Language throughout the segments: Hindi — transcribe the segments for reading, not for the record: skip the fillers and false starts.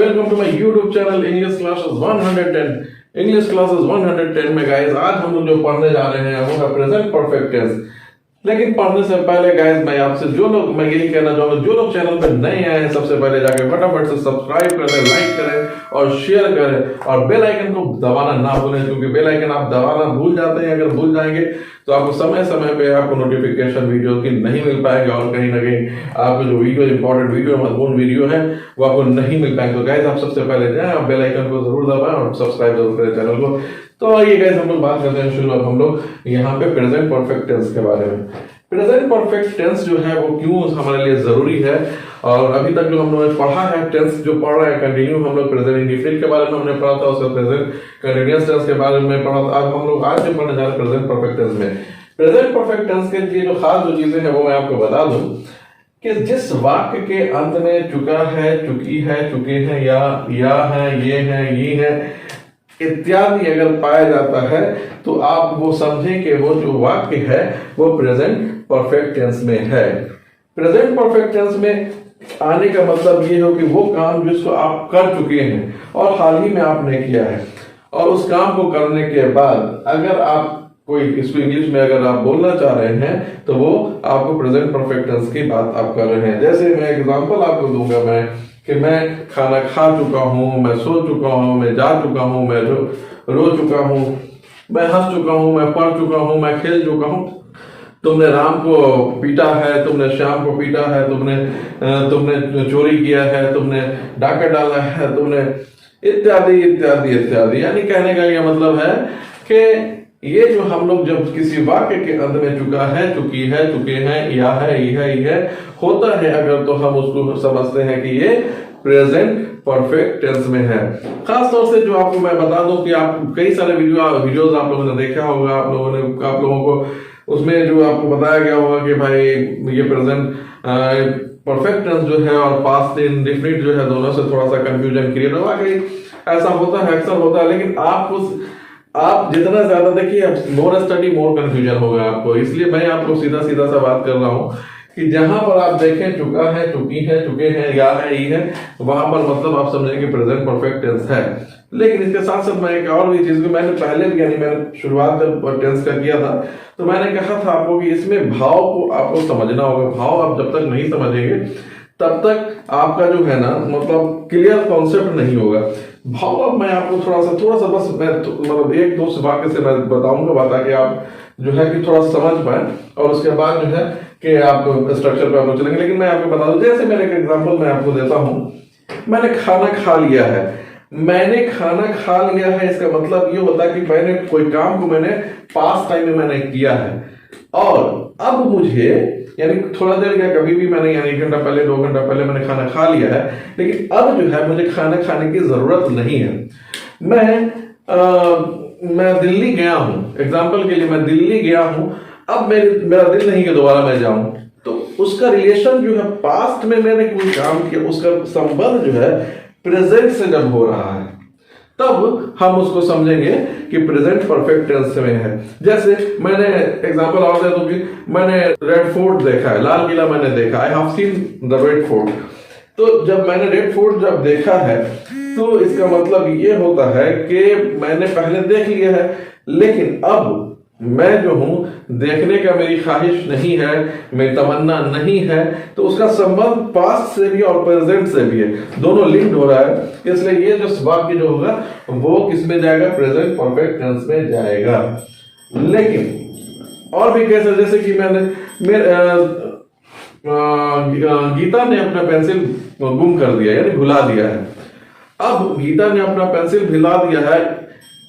Welcome to my YouTube channel English classes 110। English classes 110 में गाइस आज हम लोग जो पढ़ने जा रहे हैं वो है प्रेजेंट परफेक्ट टेंस। लेकिन पढ़ने से पहले गाइस मैं आपसे मैं यही कहना चाहूंगा, जो लोग चैनल पे नए आए हैं सबसे पहले जाके फटाफट से सब्सक्राइब करें, लाइक करें और शेयर करें और बेल आइकन को दबाना ना भूलें, क्योंकि बेल आइकन आप दबाना भूल जाते हैं। अगर भूल जाएंगे तो आपको समय समय पे आपको नोटिफिकेशन वीडियो की नहीं मिल पाएंगे और कहीं ना कहीं आपको जो वीडियो इंपॉर्टेंट वीडियो महत्वपूर्ण वीडियो है वो आपको नहीं मिल पाएंगे। तो गाइस आप सबसे पहले जाए, आप बेल आइकन को जरूर दबाएं और सब्सक्राइब जरूर करें चैनल को। तो आइए गाइस हम लोग बात करते हैं शुरू हम लोग यहाँ पे प्रेजेंट परफेक्ट टेंस के बारे में। प्रेजेंट परफेक्ट टेंस जो है वो क्यों हमारे लिए जरूरी है, और अभी तक जो हम लोगों ने पढ़ा है टेंस जो पढ़ रहे हैं कंटिन्यू, हम लोग प्रेजेंट इंडेफिनिट के बारे में हमने पढ़ा था, उसके प्रेजेंट कंटीन्यूअस टेंस के बारे में पढ़ा था। अब हम लोग आज जो पढ़ने जा रहे हैं प्रेजेंट परफेक्ट टेंस में। प्रेजेंट परफेक्ट टेंस के लिए जो खास जो चीजें हैं वो मैं आपको बता दूं कि जिस वाक्य के अंत में चुका है, चुकी है, चुके हैं या है, ये है इत्यादि अगर पाया जाता है तो आप वो समझें कि वो जो वाक्य है वो प्रेजेंट परफेक्ट टेंस में है। प्रेजेंट परफेक्ट टेंस में आने का मतलब ये हो कि वो काम जिसको आप कर चुके हैं और हाल ही में आपने किया है, और उस काम को करने के बाद अगर आप कोई इसको इंग्लिश में अगर आप बोलना चाह रहे हैं तो वो आपको प्रेजेंट परफेक्ट टेंस की बात आप कर रहे हैं। जैसे मैं एग्जांपल आपको दूंगा मैं कि मैं खाना खा चुका हूँ, मैं सो चुका हूँ, मैं जा चुका हूँ, मैं रो चुका हूँ, मैं हंस चुका हूँ, मैं पढ़ चुका हूँ, मैं खेल चुका हूँ। तुमने राम को पीटा है, तुमने श्याम को पीटा है, तुमने चोरी किया है, तुमने डाका डाला है, तुमने इत्यादि इत्यादि इत्यादि। यानी कहने का ये मतलब है कि ये जो हम लोग जब किसी वाक्य के अंत में चुका है, चुकी है, चुके हैं, या है, ये होता है अगर, तो हम उसको समझते हैं कि ये प्रेजेंट परफेक्ट टेंस में है। खास तौर से जो आपको मैं बता दूं कि आप कई सारे वीडियोस आप लोगों ने देखा होगा, आप लोगों को उसमें जो आपको बताया गया होगा कि भाई ये प्रेजेंट परफेक्ट टेंस जो है और पास्ट इंडेफिनिट जो है दोनों से थोड़ा सा कंफ्यूजन क्रिएट होगा। ऐसा होता है, अक्सर होता है, लेकिन आप जितना ज्यादा देखिए मोर स्टडी मोर कंफ्यूजन होगा आपको। इसलिए मैं आपको सीधा सा बात कर रहा हूं कि जहां पर आप देखें चुका है, चुकी है, चुके हैं, या है, ये है, वहां पर मतलब आप समझेंगे प्रेजेंट परफेक्ट टेंस है। लेकिन इसके साथ साथ मैं एक और भी चीज को मैंने पहले भी मैंने शुरुआत जब टेंस का किया था तो मैंने कहा था आपको कि इसमें भाव को आपको समझना होगा। भाव आप जब तक नहीं समझेंगे तब तक आपका जो है ना मतलब क्लियर कॉन्सेप्ट नहीं होगा। भाव अब मैं आपको थोड़ा सा बस मैं मतलब एक दो वाक्य से मैं बताऊंगा ताकि आप जो है कि थोड़ा समझ पाए, और उसके बाद जो है कि आप स्ट्रक्चर पे आप चलेंगे। लेकिन मैं आपको बता दूं, जैसे मैंने एक एग्जांपल मैं आपको देता हूं, मैंने खाना खा लिया है। मैंने खाना खा लिया है इसका मतलब ये होता है कि मैंने कोई काम को मैंने पास्ट टाइम में मैंने किया है, और अब मुझे यानी थोड़ा देर या कभी भी मैंने यानी 1 घंटा पहले 2 घंटा पहले मैंने खाना खा लिया है, लेकिन अब जो है मुझे खाना खाने की जरूरत नहीं है। मैं दिल्ली गया हूं, एग्जाम्पल के लिए मैं दिल्ली गया हूं, अब मेरा दिल नहीं कि दोबारा मैं जाऊं, तो उसका रिलेशन जो है पास्ट में मैंने कोई काम किया, उसका संबंध जो है प्रेजेंट से जब हो रहा है तब हम उसको समझेंगे कि प्रेजेंट परफेक्ट टेंस में है। जैसे मैंने एग्जांपल और दे दूं कि मैंने रेड फोर्ट देखा है, लाल किला मैंने देखा, I have seen the red fort. तो जब मैंने रेड फोर्ट जब देखा है तो इसका मतलब ये होता है कि मैंने पहले देख लिया है, लेकिन अब मैं जो हूं देखने का मेरी ख्वाहिश नहीं है, मेरी तमन्ना नहीं है, तो उसका संबंध पास्ट से भी और प्रेजेंट से भी है, दोनों लिंक्ड हो रहा है। इसलिए ये जो वाक्य जो होगा वो किसमें जाएगा, प्रेजेंट परफेक्ट टेंस में जाएगा। लेकिन और भी कैसे, जैसे कि गीता ने अपना पेंसिल गुम कर दिया यानी भुला दिया है। अब गीता ने अपना पेंसिल भुला दिया है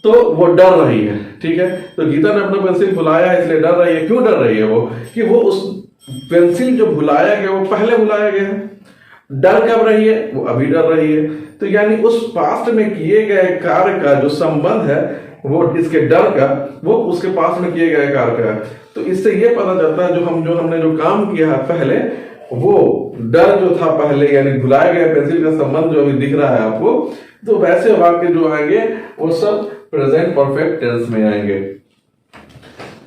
तो वो डर रही है, ठीक है। तो गीता ने अपना पेंसिल भुलाया है इसलिए डर रही है। क्यों डर रही है वो, कि वो उस पेंसिल जो भुलाया गया वो पहले भुलाया गया है। डर कब रही है, वो अभी डर रही है। तो यानी उस पास्ट में किए गए कार्य का जो संबंध है वो इसके डर का, वो उसके पास्ट में किए गए कार्य का। तो इससे ये पता चलता है हमने जो काम किया है पहले, वो डर जो था पहले यानी भुलाया गया पेंसिल का संबंध जो अभी दिख रहा है आपको, तो वैसे वाक्य जो आएंगे वो सब प्रेजेंट परफेक्ट टेंस में आएंगे।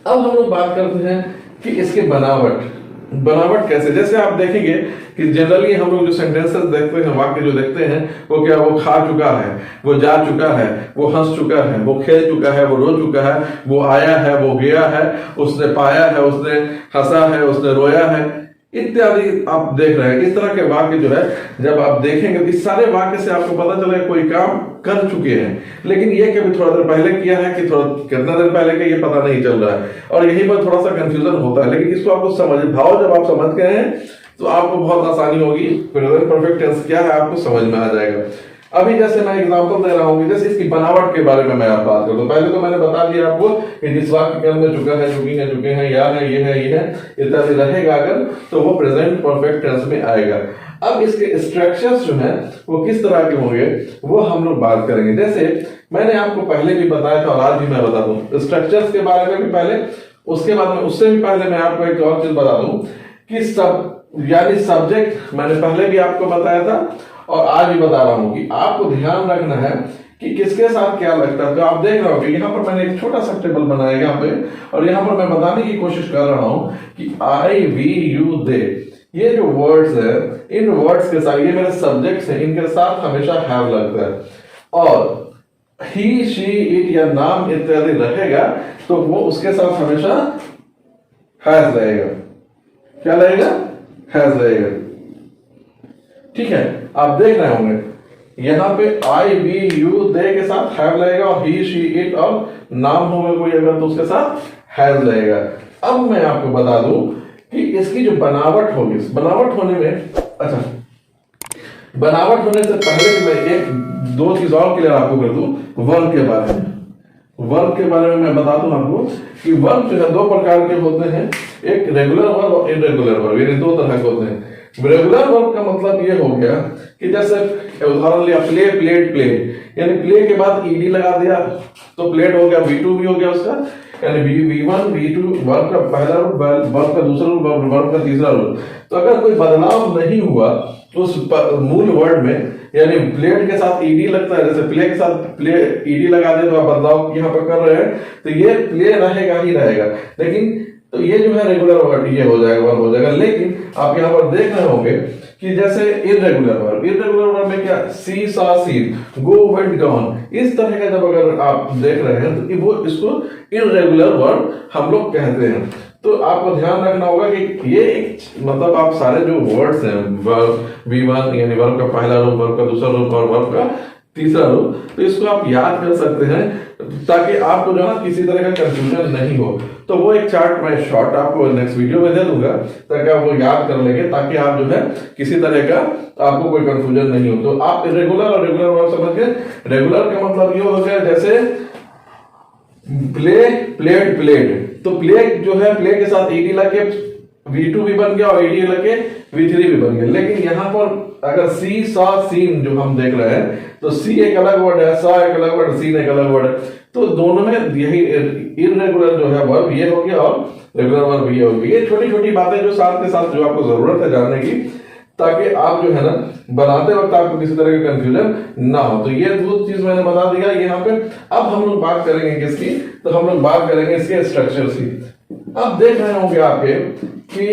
अब हम लोग बात करते हैं कि इसके बनावट, बनावट कैसे, जैसे आप देखेंगे कि जनरली हम लोग जो सेंटेंसेस देखते हैं, वाक्य जो देखते हैं, वो क्या, वो खा चुका है, वो जा चुका है, वो हंस चुका है, वो खेल चुका है, वो रो चुका है, वो आया है, वो गया है, उसने पाया है, उसने हंसा है, उसने रोया है, इत्यादि आप देख रहे हैं। इस तरह के वाक्य जो है जब आप देखेंगे तो इस सारे वाक्य से आपको पता चलेगा कोई काम कर चुके हैं, लेकिन ये कभी थोड़ा देर पहले किया है कि थोड़ा कितना देर पहले का ये पता नहीं चल रहा है, और यहीं पर थोड़ा सा कंफ्यूजन होता है। लेकिन इसको आपको समझ भाव जब आप समझ गए हैं तो आपको बहुत आसानी होगी, प्रेजेंट परफेक्ट टेंस क्या है आपको समझ में आ जाएगा। अभी जैसे मैं एग्जांपल दे रहा हूँ, जैसे इसकी बनावट के बारे में मैं आप बात करूँ तो पहले तो मैंने बता दिया आपको कि जिस वाक्य के अंदर चुका है, चुकी है, चुके हैं, या है, ये है, ये है इत्यादि रहेगा अगर, तो वो प्रेजेंट परफेक्ट टेंस में आएगा। अब इसके स्ट्रक्चर्स जो हैं वो किस तरह के होंगे वो हम लोग बात करेंगे। जैसे मैंने आपको पहले भी बताया था और आज भी मैं बता दूं स्ट्रक्चर्स के बारे में भी पहले, उसके बाद में उससे भी पहले मैं आपको एक और चीज बता दूं कि सब यानी सब्जेक्ट मैंने पहले भी आपको बताया था और आज भी बता रहा हूं कि आपको ध्यान रखना है कि किसके साथ क्या लगता है। तो आप देख रहे हो कि यहाँ पर मैंने एक छोटा सा टेबल बनाया यहाँ पे, और यहाँ पर मैं बताने की कोशिश कर रहा हूं कि आई, वी, यू, दे, ये जो वर्ड्स है, इन वर्ड्स के साथ, ये मेरे सब्जेक्ट्स हैं, इनके साथ हमेशा हैव लगता है। और ही, शी, इट या नाम इत्यादि रहेगा तो वो उसके साथ हमेशा हैज रहेगा। क्या रहेगा? हैज रहेगा। ठीक है, आप देख रहे होंगे यहाँ पे आई, वी, यू, दे के साथ हैव लगेगा, और ही, शी, इट और नाम होगा कोई अगर तो उसके साथ हैज लगेगा। अब मैं आपको बता दूं कि इसकी जो बनावट होगी, बनावट होने में, अच्छा, बनावट होने से पहले कि मैं एक दो चीज और क्लियर आपको कर दूं वर्ब के बारे में। वर्ब के बारे में मैं बता दूं आपको कि वर्ब जो है दो प्रकार के होते हैं, एक रेगुलर वर्ब और इरेगुलर वर्ब, ये दो तरह के होते हैं। रेगुलर वर्ब का मतलब ये हो गया कि जैसे उदाहरण लिया प्ले, प्लेट, प्लेड, यानी प्ले के बाद ईडी लगा दिया तो प्लेट हो गया, V2 भी हो गया उसका, यानी V1, V2 वर्ब का पहला रूप, वर्ब का दूसरा रूप, वर्ब का तीसरा रूप। तो अगर कोई बदलाव नहीं हुआ उस मूल वर्ड में, यानी प्लेट के साथ ईडी लगता है, जैसे प्ले के साथ प्ले ईडी लगा दे तो आप बदलाव यहाँ पर कर रहे हैं तो ये प्ले रहेगा ही रहेगा। लेकिन तो ये जो है रेगुलर वर्ड ये हो जाएगा, वर्ब हो जाएगा। लेकिन आप यहाँ पर देख रहे होंगे कि जैसे इरेगुलर वर्ब, इरेगुलर वर्ब में क्या, सी, सा, सीन, गो, वेंट, गॉन, इस तरह का जब अगर आप देख रहे हैं तो वो इसको इरेगुलर वर्ब हम लोग कहते हैं। तो आपको ध्यान रखना होगा कि ये मतलब आप सारे जो वर्ड्स हैं, वर्ब V1 यानी वर्ब का पहला रूप, वर्ब का दूसरा रूप और वर्ब का तीसरा रूप, तो इसको आप याद कर सकते हैं ताकि आपको जो है किसी तरह का कंफ्यूजन नहीं हो। तो वो एक चार्ट मैं शॉर्ट आपको नेक्स्ट वीडियो में दे दूंगा ताकि आप वो याद कर लेंगे, ताकि आप जो है किसी तरह का आपको कोई कंफ्यूजन नहीं हो। तो आप रेगुलर और रेगुलर वर्ब समझ गए। रेगुलर का मतलब ये हो गया जैसे प्ले, प्लेड, प्लेड, तो प्ले जो है प्ले के साथ ईडी लगे V2 भी बन गया और ईडी लगे V3 भी बन गया। लेकिन यहाँ पर अगर सी, सा, सीन जो हम देख रहे हैं तो सी एक अलग वर्ड है, सा एक अलग वर्ड, सीन एक अलग वर्ड है, तो दोनों में यही इरेगुलर जो है वर्ब ये हो गया और रेगुलर वर्ब ये हो गया। ये छोटी छोटी बातें जो साथ के साथ जो आपको जरूरत है जानने की, ताकि आप जो है ना बनाते वक्त आपको किसी तरह का कंफ्यूजन ना हो। तो ये दो चीज मैंने बता दिया यहाँ पे। अब हम लोग बात करेंगे किसकी, तो हम लोग बात करेंगे इसके स्ट्रक्चर की। अब देख रहे होंगे आपके कि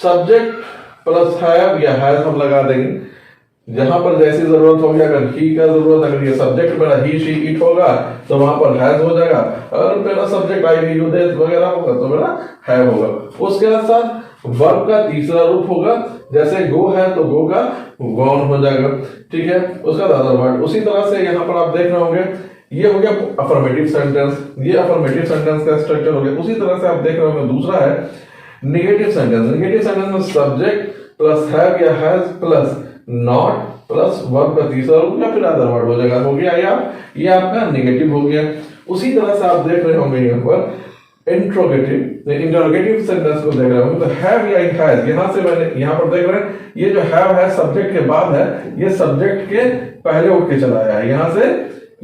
सब्जेक्ट प्लस हैव या हैज हम लगा देंगे जहां पर जैसी जरूरत होगी। अगर ही का जरूरत, अगर ये सब्जेक्ट मेरा ही, शी, इट होगा तो वहां पर हैज हो जाएगा। अगर मेरा सब्जेक्ट आई, वी, यू, दे वगैरह होगा तो मेरा हैव होगा। उसके साथ वर्ब का तीसरा रूप होगा, जैसे गो है तो गो का गॉन हो जाएगा। ठीक है, उसका अदर वर्ड। उसी तरह से यहाँ पर आप देख रहे होंगे ये हो गया अफर्मेटिव सेंटेंस, ये अफर्मेटिव सेंटेंस का स्ट्रक्चर हो गया। उसी तरह से आप देख रहे होंगे दूसरा है नेगेटिव सेंटेंस। नेगेटिव सेंटेंस में सब्जेक्ट प्लस हैव या has plus not plus verb का तीसरा रूप या फिर अदर वर्ड हो जाएगा। हो गया ये आपका नेगेटिव हो गया। उसी तरह से आप देख रहे होंगे यहाँ पर इंटरोगेटिव सेंटेंस को देख रहे होंगे तो हैव या हैज, यहां से मैंने यहाँ पर देख रहे हैं ये जो हैव है सब्जेक्ट के बाद है, ये सब्जेक्ट के पहले उठ के चला आया है। यहाँ से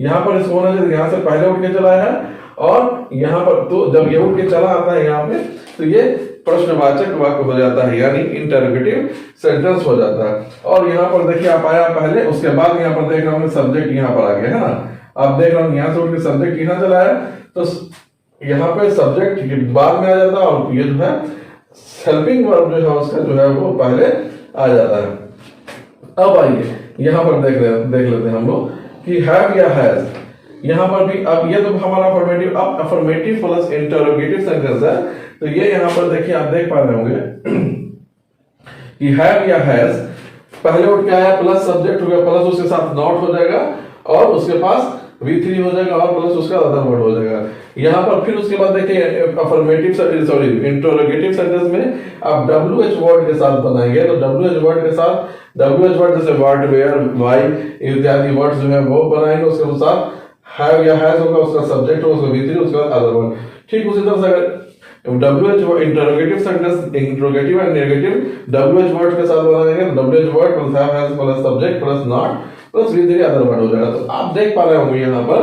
यहाँ पर इसको होना चाहिए, यहाँ से पहले उठ के चला है और यहाँ पर तो जब ये उठ के चला आता है यहाँ पे तो ये प्रश्नवाचक वाक्य हो जाता है, यानी इंटरोगेटिव सेंटेंस हो जाता है। और यहाँ पर देखिए आप आया पहले, उसके बाद यहाँ पर देख रहे होंगे सब्जेक्ट यहाँ पर आ गया है ना। आप देख रहे होंगे यहाँ से उठ के सब्जेक्ट यहाँ चला है तो यहाँ पे सब्जेक्ट बाद में आ जाता है और ये जो है हेल्पिंग वर्ब जो है उसका जो है वो पहले आ जाता है। अब आइए यहाँ पर देख लेते हैं हम लोग कि हैव या हैज। यहाँ पर भी अब ये तो हमारा अफर्मेटिव, अब अफर्मेटिव प्लस इंटरोगेटिव सेंटेंस है। तो ये यहाँ पर देखिए, आप देख पा रहे होंगे कि हैव या हैज, पहले उठ के आया प्लस सब्जेक्ट हो गया, प्लस उसके साथ नॉट हो जाएगा और उसके पास V3 हो जाएगा और प्लस उसका अदर वर्ड हो जाएगा। यहाँ पर फिर उसके बाद देखिए अफर्मेटिव सॉरी इंटरोगेटिव सेंटेंस में आप WH वर्ड के साथ बनाएंगे। तो WH वर्ड के साथ WH वर्ड जैसे व्हाट, वेयर, व्हाई इत्यादि वर्ड जो है वो बनाएंगे। उसके साथ हैव या हैज होगा, उसका सब्जेक्ट होगा, उसका V3, उसके बाद अदर वर्ड। ठीक उसी तरह से अगर WH interrogative sentence, interrogative and negative WH word के साथ बनाएंगे तो WH word plus have has plus subject plus not plus V3 other word हो जाएगा। तो आप देख पा रहे होंगे यहाँ पर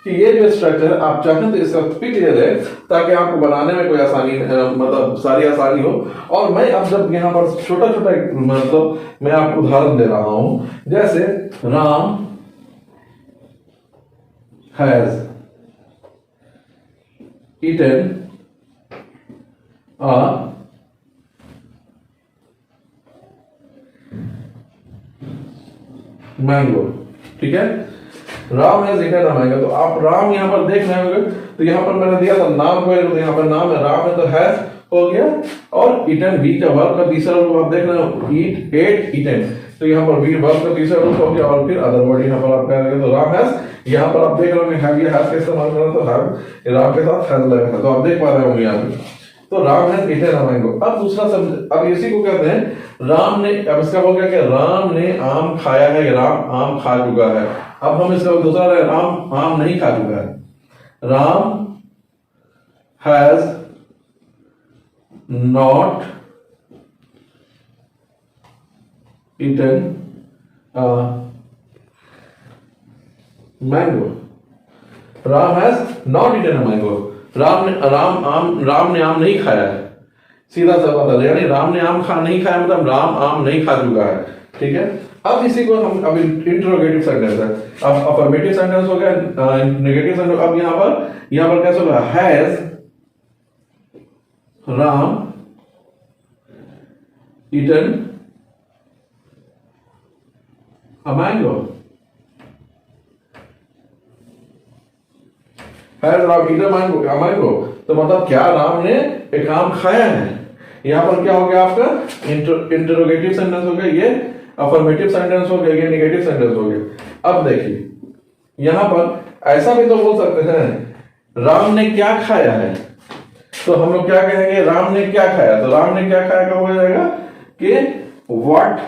कि ये जो स्ट्रक्चर है, आप चाहें तो इसका पिक ले लें ताकि आपको बनाने में कोई आसानी, मतलब सारी आसानी हो। और मैं अब जब यहाँ पर छोटा छोटा मतलब मैं आपको उदाहरण दे रहा हूं, जैसे राम हैज ईटन मैंगो। ठीक है, राम है ईटन अ मैंगो। तो आप राम यहाँ पर देख रहे होंगे, तो यहाँ पर मैंने दिया था नाम को, तो यहाँ पर नाम है, राम है तो हैज हो गया और ईटन बी का वर्ब का तीसरा रूप आप देख रहे हो, ईट, एट, ईटन। तो यहाँ पर बी वर्ब का तीसरा रूप हो गया और फिर अदर वर्ड यहाँ पर आप कह रहे हैं। तो राम हैज, यहाँ पर आप देख रहे होंगे हैव या हैज का इस्तेमाल कर रहे हैं, तो हैव राम के साथ हैज लगा है। तो आप देख पा रहे होंगे यहाँ पे। तो Ram has eaten a mango. अब दूसरा शब्द, अब इसी को कहते हैं राम ने, अब इसका बोल गया कि राम ने आम खाया है, राम आम खा चुका है। अब हम इसका दूसरा है, राम आम नहीं खा चुका है। Ram has not eaten a mango. Ram has not eaten a mango. Ram ने आम नहीं खाया है, सीधा सा बात है, यानी राम ने आम नहीं खाया मतलब राम आम नहीं खा चुका है। ठीक है, अब इसी को हम अभी इंटरोगेटिव सेंटेंस है। अब अफर्मेटिव सेंटेंस हो गया, नेगेटिव सेंटेंस। अब यहाँ पर कैसे होगा, has Ram eaten a mango. Has Ram eaten a mango, तो मतलब क्या राम ने एक आम खाया है। यहाँ पर क्या हो गया आपका इंटरोगेटिव सेंटेंस हो गया, ये अफर्मेटिव सेंटेंस हो गया, ये नेगेटिव सेंटेंस हो गया। अब देखिए यहाँ पर ऐसा भी तो बोल सकते हैं राम ने क्या खाया है। तो हम लोग क्या कहेंगे, राम ने क्या खाया। तो राम ने क्या खाया का हो जाएगा कि व्हाट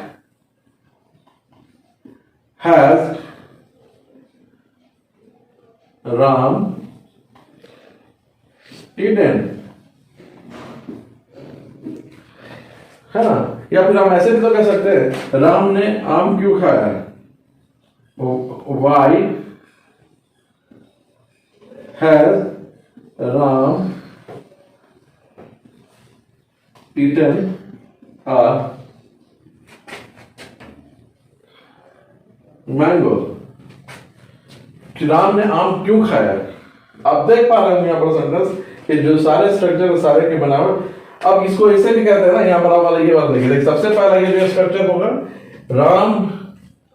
हैज राम ईटन, है ना। या फिर हम ऐसे भी तो कह सकते हैं राम ने आम क्यों खाया है, why has Ram eaten a mango. Ram ने आम क्यों खाया है। आप देख पा रहे हैं यहाँ पर सेंटेंस कि जो सारे स्ट्रक्चर सारे के बनावट। अब इसको ऐसे भी कहते हैं ना, यहाँ पर वाला ये वाला देखिए, सबसे पहला ये जो स्ट्रक्चर होगा, Ram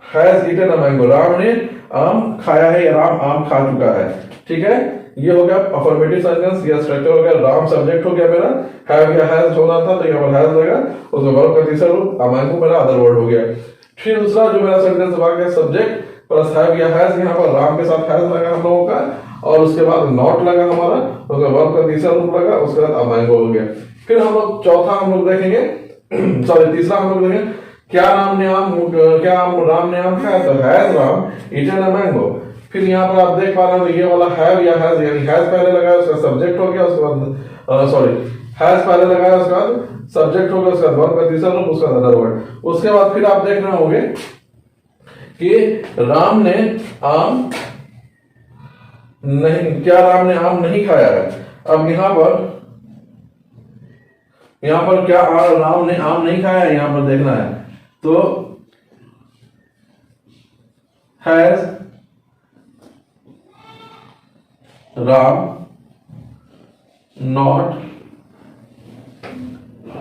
has eaten a mango, Ram ने आम खाया है या राम आम खा चुका है। ठीक है, ये हो गया अफर्मेटिव सेंटेंस, ये स्ट्रक्चर हो गया। राम सब्जेक्ट हो गया मेरा, हैव या हैज होना था तो यहाँ पर हैज लगा, उसमें वर्ब का तीसरा रूप अ मैंगो मेरा अदर वर्ड हो गया। फिर दूसरा जो मेरा सेंटेंस वाक्य सब्जेक्ट प्लस हैव या हैज, यहाँ पर राम के साथ हैज लगा हम लोगों का और उसके बाद नॉट लगा हमारा, उसका वर्ब का तीसरा रूप लगा, उसके बाद अ मैंगो हो गया। फिर हम लोग चौथा हम लोग देखेंगे सॉरी तीसरा हम लोग देखेंगे क्या राम ने आम खाया, तो has Ram eaten a mango. फिर यहाँ पर आप देख पा रहे हो ये वाला हैव या हैज, यानी हैज पहले लगाया उसका सब्जेक्ट हो गया, उसके बाद सॉरी हैज पहले लगाया उसके बाद सब्जेक्ट हो गया, उसका वर्ब का तीसरा रूप, उसका अदर वर्ड। उसके बाद फिर आप देख रहे होंगे कि राम ने आम नहीं, क्या राम ने आम नहीं खाया है। अब यहाँ पर क्या राम ने आम नहीं खाया है, यहाँ पर देखना है। तो has Ram not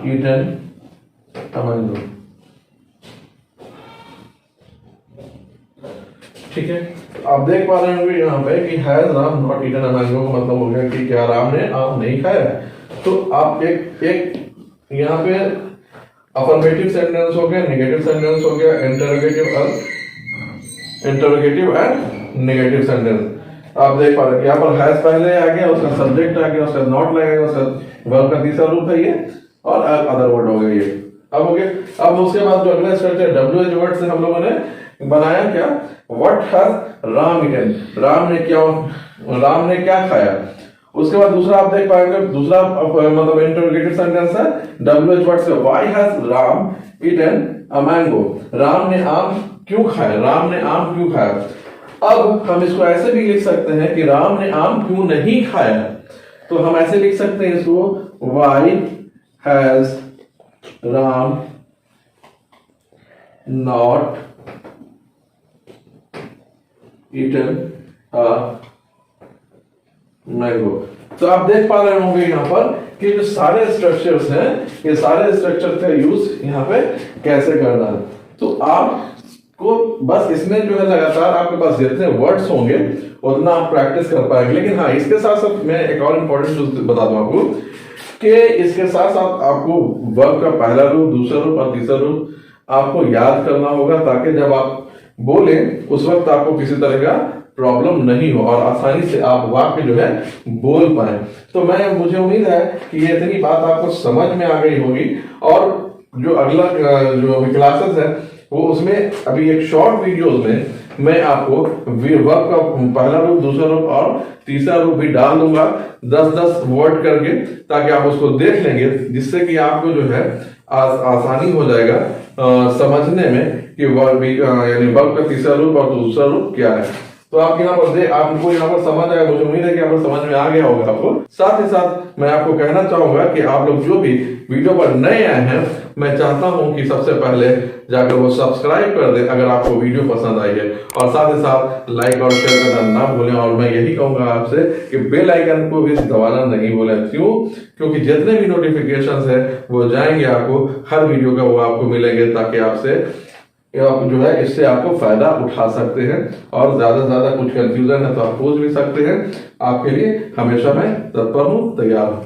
eaten a mango। ठीक है, आप देख पा रहे होंगे यहाँ पे कि has Ram not eaten a mango का मतलब हो गया कि क्या राम ने आम नहीं खाया। तो आप एक यहाँ पे अफर्मेटिव सेंटेंस हो गया, नेगेटिव सेंटेंस हो गया, इंटरोगेटिव एंड नेगेटिव सेंटेंस। आप देख पा रहे हैं यहाँ पर हैज पहले आ गया, उसका सब्जेक्ट आ गया, उसका नॉट लगेगा, उसका वर्ब का तीसरा रूप है ये, और अदर वर्ड हो गया ये। अब हो गया। अब उसके बाद जो अगला स्ट्रक्चर WH वर्ड से हम लोगों ने बनाया क्या, what has Ram eaten, Ram ने क्या खाया। उसके बाद दूसरा आप देख पाएंगे, दूसरा मतलब इंटरोगेटिव सेंटेंस है WH वर्ड से, why has Ram eaten a mango, Ram ने आम क्यों खाया, राम ने आम क्यों खाया। अब हम इसको ऐसे भी लिख सकते हैं कि राम ने आम क्यों नहीं खाया। तो हम ऐसे लिख सकते हैं इसको, why has Ram not eaten a mango. तो आप देख पा रहे होंगे यहाँ पर कि जो सारे स्ट्रक्चर्स हैं, ये सारे स्ट्रक्चर का यूज यहाँ पे कैसे करना है। तो आपको बस इसमें जो है लगातार आपके पास जितने वर्ड्स होंगे उतना आप प्रैक्टिस कर पाएंगे। लेकिन हाँ, इसके साथ साथ मैं एक और इम्पोर्टेंट चीज बता दूं आपको कि इसके साथ साथ आपको वर्ब का पहला रूप, दूसरा रूप और तीसरा रूप आपको याद करना होगा, ताकि जब आप बोले उस वक्त आपको किसी तरह का प्रॉब्लम नहीं हो और आसानी से आप वाक्य जो है बोल पाए। तो मुझे उम्मीद है कि ये इतनी बात आपको समझ में आ गई होगी। और जो अगला जो क्लासेस है वो उसमें अभी एक शॉर्ट वीडियोस में मैं आपको वर्ब का पहला रूप, दूसरा रूप और तीसरा रूप भी डाल दूंगा 10-10 वर्ड करके, ताकि आप उसको देख लेंगे, जिससे कि आपको जो है आसानी हो जाएगा समझने में कि वर्ब यानी वर्ब का तीसरा रूप और दूसरा रूप क्या है। तो आप यहाँ पर आपको यहाँ पर समझ आया, मुझे उम्मीद है कि यहाँ पर समझ में आ गया होगा आपको। साथ ही साथ मैं आपको कहना चाहूंगा कि आप लोग जो भी वीडियो पर नए आए हैं, मैं चाहता हूं कि सबसे पहले जाकर वो सब्सक्राइब कर दें अगर आपको वीडियो पसंद आई है, और साथ ही साथ लाइक और शेयर करना ना भूलें। और मैं यही कहूंगा आपसे कि बेल आइकन को भी दबाना नहीं भूलें। क्यों? क्योंकि जितने भी नोटिफिकेशंस है वो जाएंगे आपको, हर वीडियो का वो आपको मिलेंगे, ताकि आपसे आप जो है इससे आपको फायदा उठा सकते हैं। और ज्यादा से ज्यादा कुछ कंफ्यूजन है तो आप पूछ भी सकते हैं, आपके लिए हमेशा मैं तत्पर हूं, तैयार हूं।